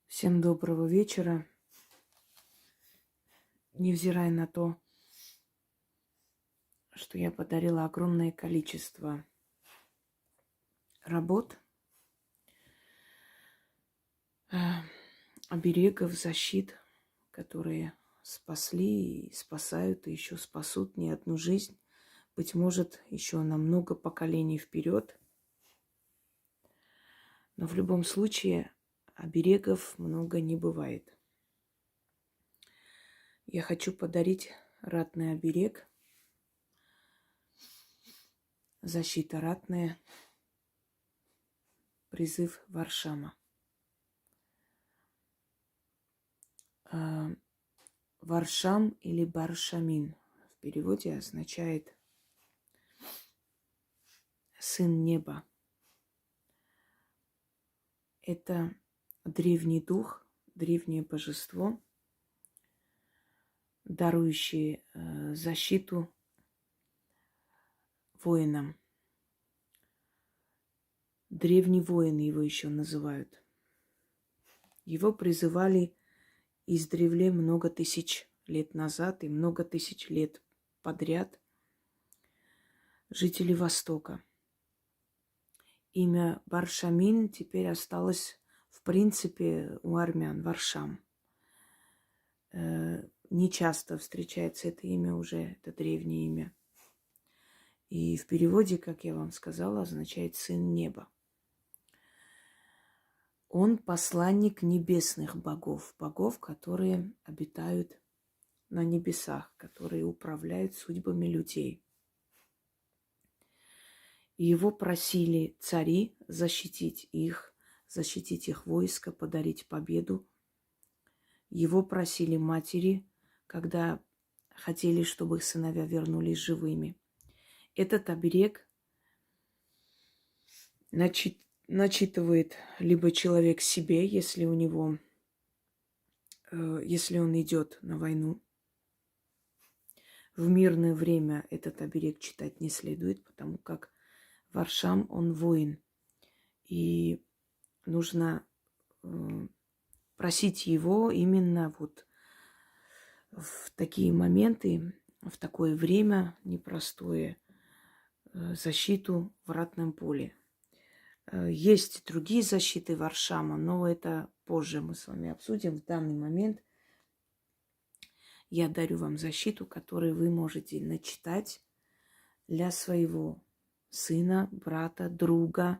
Всем доброго вечера. Невзирая на то, что я подарила огромное количество работ, э, оберегов, защит, которые спасли и спасают, и еще спасут не одну жизнь, быть может, еще на много поколений вперед. Но в любом случае оберегов много не бывает. Я хочу подарить ратный оберег, защита ратная, призыв Варшама. Варшам или Баршамин в переводе означает «сын неба». Это древний дух, древнее божество, дарующее защиту воинам. Древний воин его еще называют. Его призывали издревле много тысяч лет назад и много тысяч лет подряд жители Востока. Имя Баршамин теперь осталось, в принципе, у армян, Варшам. Не часто встречается это имя уже, это древнее имя. И в переводе, как я вам сказала, означает «сын неба». Он посланник небесных богов, богов, которые обитают на небесах, которые управляют судьбами людей. И его просили цари защитить их войско, подарить победу. Его просили матери, когда хотели, чтобы их сыновья вернулись живыми. Этот оберег начитывает либо человек себе, если у него, если он идет на войну. В мирное время этот оберег читать не следует, потому как Варшам, он воин. И нужно просить его именно вот в такие моменты, в такое время непростое, защиту в ратном поле. Есть другие защиты Варшама, но это позже мы с вами обсудим. В данный момент я дарю вам защиту, которую вы можете начитать для своего сына, брата, друга,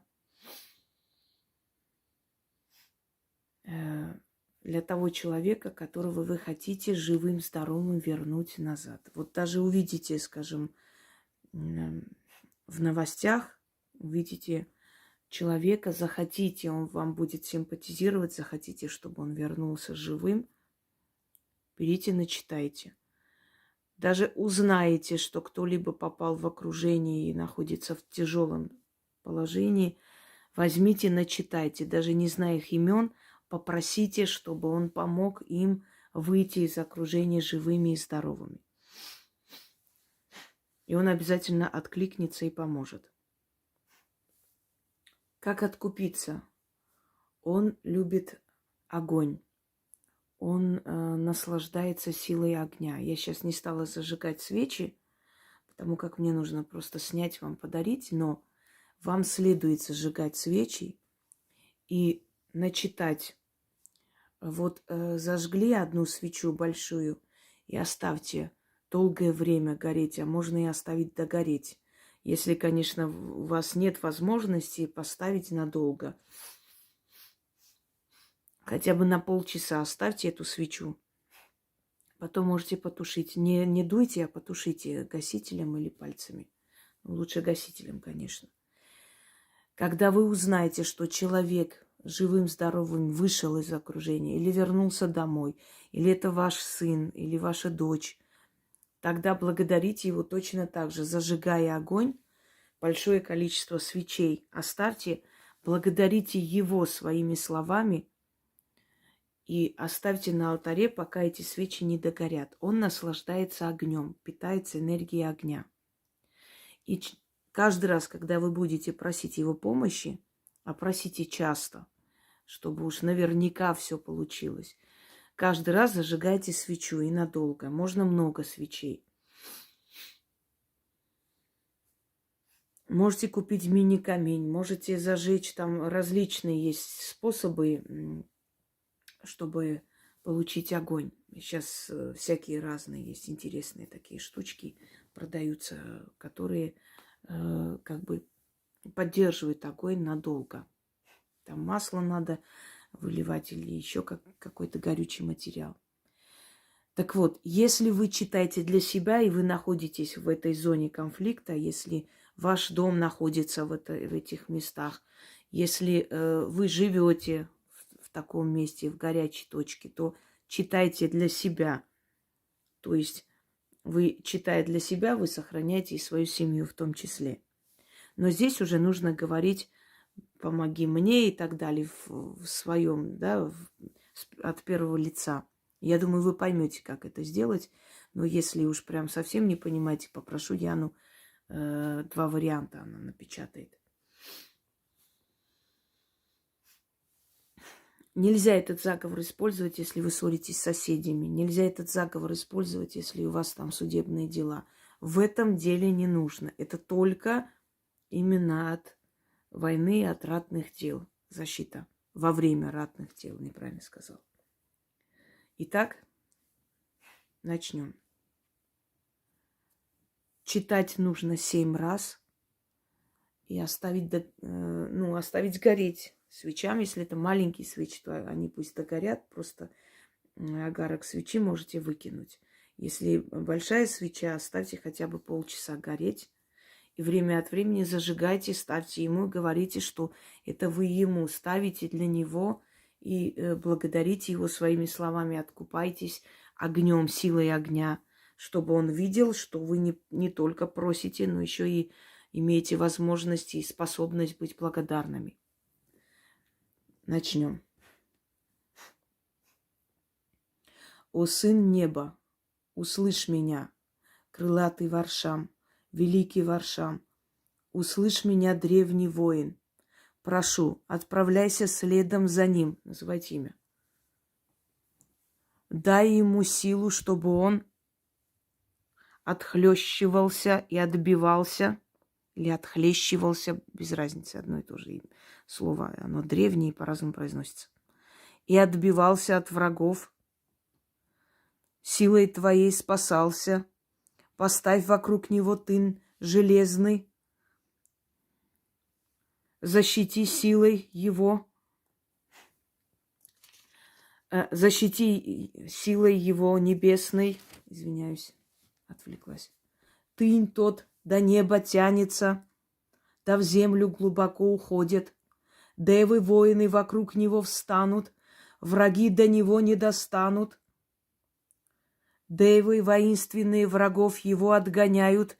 для того человека, которого вы хотите живым, здоровым вернуть назад. Вот даже увидите, скажем, в новостях, увидите человека, захотите, он вам будет симпатизировать, захотите, чтобы он вернулся живым, берите, начитайте. Даже узнаете, что кто-либо попал в окружение и находится в тяжелом положении, возьмите, начитайте, даже не зная их имен, попросите, чтобы он помог им выйти из окружения живыми и здоровыми. И он обязательно откликнется и поможет. Как откупиться? Он любит огонь. Он наслаждается силой огня. Я сейчас не стала зажигать свечи, потому как мне нужно просто снять, вам подарить, но вам следует зажигать свечи и начитать. Вот зажгли одну свечу большую и оставьте долгое время гореть, а можно и оставить догореть. Если, конечно, у вас нет возможности поставить надолго. Хотя бы на полчаса оставьте эту свечу. Потом можете потушить. Не дуйте, а потушите гасителем или пальцами. Лучше гасителем, конечно. Когда вы узнаете, что человек живым, здоровым вышел из окружения или вернулся домой, или это ваш сын, или ваша дочь, тогда благодарите его точно так же, зажигая огонь, большое количество свечей оставьте, благодарите его своими словами и оставьте на алтаре, пока эти свечи не догорят. Он наслаждается огнем, питается энергией огня. И каждый раз, когда вы будете просить его помощи, а просите часто, чтобы уж наверняка все получилось. Каждый раз зажигайте свечу и надолго. Можно много свечей. Можете купить мини-камень, можете зажечь, там различные есть способы, чтобы получить огонь. Сейчас всякие разные есть интересные такие штучки продаются, которые как бы поддерживают огонь надолго. Там масло надо выливать или еще какой-то горючий материал. Так вот, если вы читаете для себя и вы находитесь в этой зоне конфликта, если ваш дом находится в этих местах, если вы живете в таком месте, в горячей точке, то читайте для себя. То есть вы, читая для себя, вы сохраняете и свою семью в том числе. Но здесь уже нужно говорить «помоги мне» и так далее в своем, да, от первого лица. Я думаю, вы поймете, как это сделать. Но если уж прям совсем не понимаете, попрошу Яну 2 варианта она напечатает. Нельзя этот заговор использовать, если вы ссоритесь с соседями. Нельзя этот заговор использовать, если у вас там судебные дела. В этом деле не нужно. Это только именно от войны, от ратных дел. Защита во время ратных дел, неправильно сказал. Итак, начнем. Читать нужно 7 раз и оставить гореть свечам. Если это маленькие свечи, то они пусть догорят. Просто огарок свечи можете выкинуть. Если большая свеча, оставьте хотя бы полчаса гореть. И время от времени зажигайте, ставьте ему и говорите, что это вы ему ставите для него. И благодарите его своими словами, откупайтесь огнем, силой огня, чтобы он видел, что вы не только просите, но еще и имеете возможность и способность быть благодарными. Начнем. О сын неба, услышь меня, крылатый Варшам, великий Варшам, услышь меня, древний воин. Прошу, отправляйся следом за ним. Называйте имя. Дай ему силу, чтобы он отхлещивался и отбивался, или отхлещивался, без разницы, одно и то же слово. Оно древнее и по-разному произносится. И отбивался от врагов, силой твоей спасался. Поставь вокруг него тын железный, защити силой его, защити силой его небесной. Извиняюсь, отвлеклась. Тынь тот до неба тянется, да в землю глубоко уходит. Девы воины вокруг него встанут, враги до него не достанут. Девы воинственные врагов его отгоняют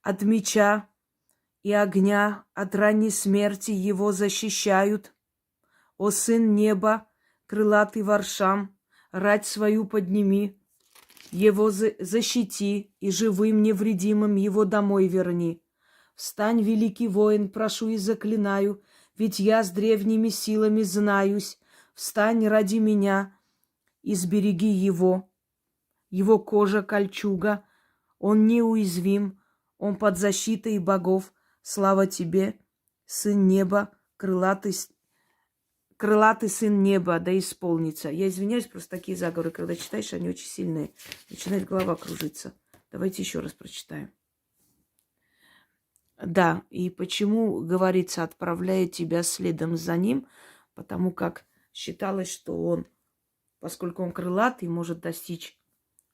от меча и огня, от ранней смерти его защищают. О сын неба, крылатый Варшам, рать свою подними, его защити и живым невредимым его домой верни. Встань, великий воин, прошу и заклинаю, ведь я с древними силами знаюсь. Встань ради меня и сбереги его. Его кожа кольчуга, он неуязвим, он под защитой богов. Слава тебе, сын неба, крылатый сын неба, да исполнится. Я извиняюсь, просто такие заговоры, когда читаешь, они очень сильные. Начинает голова кружиться. Давайте еще раз прочитаем. Да, и почему, говорится, отправляет тебя следом за ним? Потому как считалось, что он, поскольку он крылатый, может достичь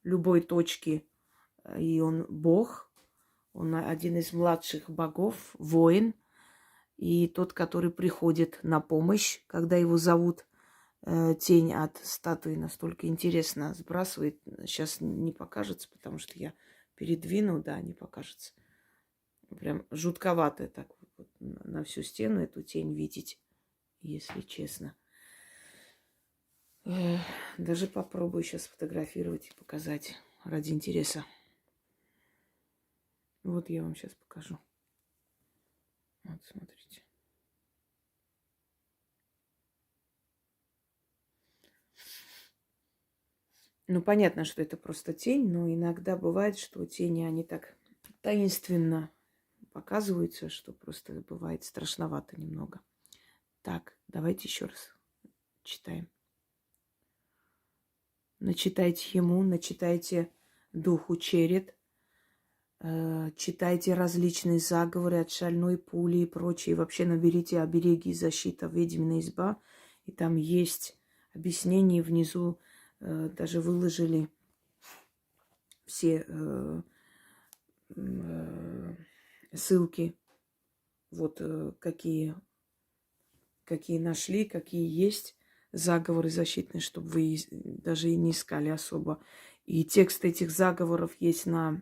любой точки, и он бог, он один из младших богов, воин, и тот, который приходит на помощь, когда его зовут. Тень от статуи настолько интересно сбрасывает. Сейчас не покажется, потому что я передвину, да, не покажется. Прям жутковато так вот на всю стену эту тень видеть, если честно. Даже попробую сейчас сфотографировать и показать ради интереса. Вот я вам сейчас покажу. Вот, смотрите. Ну, понятно, что это просто тень, но иногда бывает, что тени, они так таинственно показываются, что просто бывает страшновато немного. Так, давайте еще раз читаем. Начитайте ему, начитайте духу черед, читайте различные заговоры от шальной пули и прочее. Вообще наберите обереги и защита ведьмина изба. И там есть объяснение внизу, даже выложили все ссылки. Вот какие нашли, какие есть заговоры защитные, чтобы вы даже и не искали особо. И текст этих заговоров есть на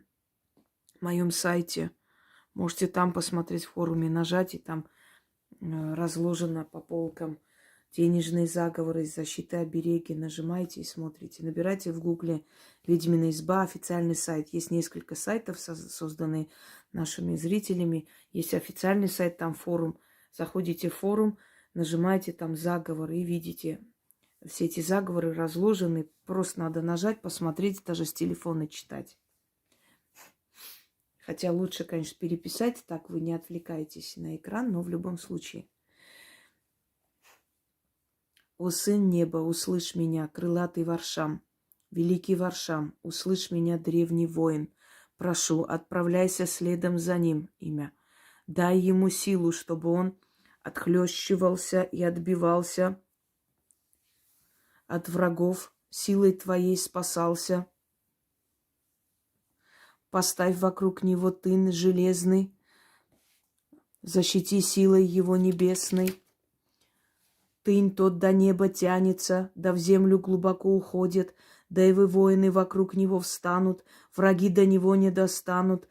моем сайте. Можете там посмотреть в форуме, нажать, и там разложено по полкам денежные заговоры, защиты, обереги. Нажимаете и смотрите. Набирайте в гугле «Ведьмина изба», официальный сайт. Есть несколько сайтов, созданные нашими зрителями. Есть официальный сайт, там форум. Заходите в форум, нажимаете там заговоры и видите. Все эти заговоры разложены. Просто надо нажать, посмотреть, даже с телефона читать. Хотя лучше, конечно, переписать, так вы не отвлекаетесь на экран, но в любом случае. «О, сын неба, услышь меня, крылатый Варшам, великий Варшам, услышь меня, древний воин. Прошу, отправляйся следом за ним, имя. Дай ему силу, чтобы он отхлещивался и отбивался от врагов, силой твоей спасался. Поставь вокруг него тын железный, защити силой его небесной. Тынь тот до неба тянется, да в землю глубоко уходит, девы воины вокруг него встанут, враги до него не достанут,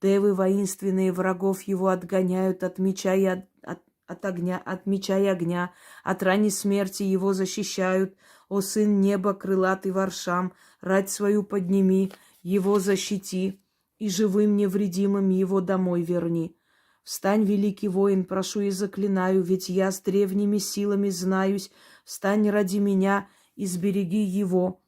девы воинственные врагов его отгоняют от меча и от огня, от меча и огня, от рани смерти его защищают. О, сын неба, крылатый Варшам, рать свою подними, его защити, и живым невредимым его домой верни. Встань, великий воин, прошу и заклинаю, ведь я с древними силами знаюсь. Встань ради меня и сбереги его.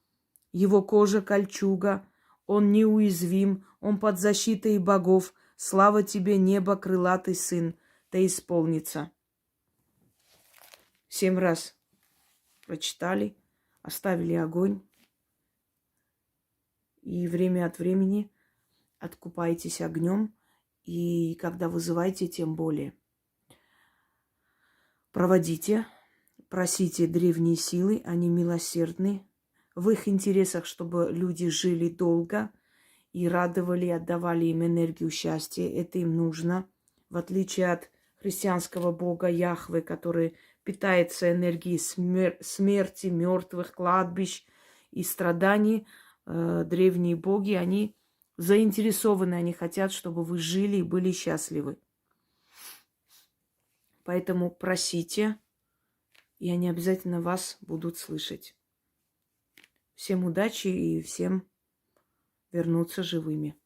Его кожа кольчуга, он неуязвим, он под защитой богов. Слава тебе, небо, крылатый сын, да исполнится». 7 раз прочитали, оставили огонь. И время от времени откупайтесь огнем. И когда вызываете, тем более. Проводите, просите древние силы, они милосердны. В их интересах, чтобы люди жили долго и радовали, отдавали им энергию счастья. Это им нужно. В отличие от христианского бога Яхве, который питается энергией смерти, мертвых, кладбищ и страданий, древние боги, они заинтересованы, они хотят, чтобы вы жили и были счастливы. Поэтому просите, и они обязательно вас будут слышать. Всем удачи и всем вернуться живыми.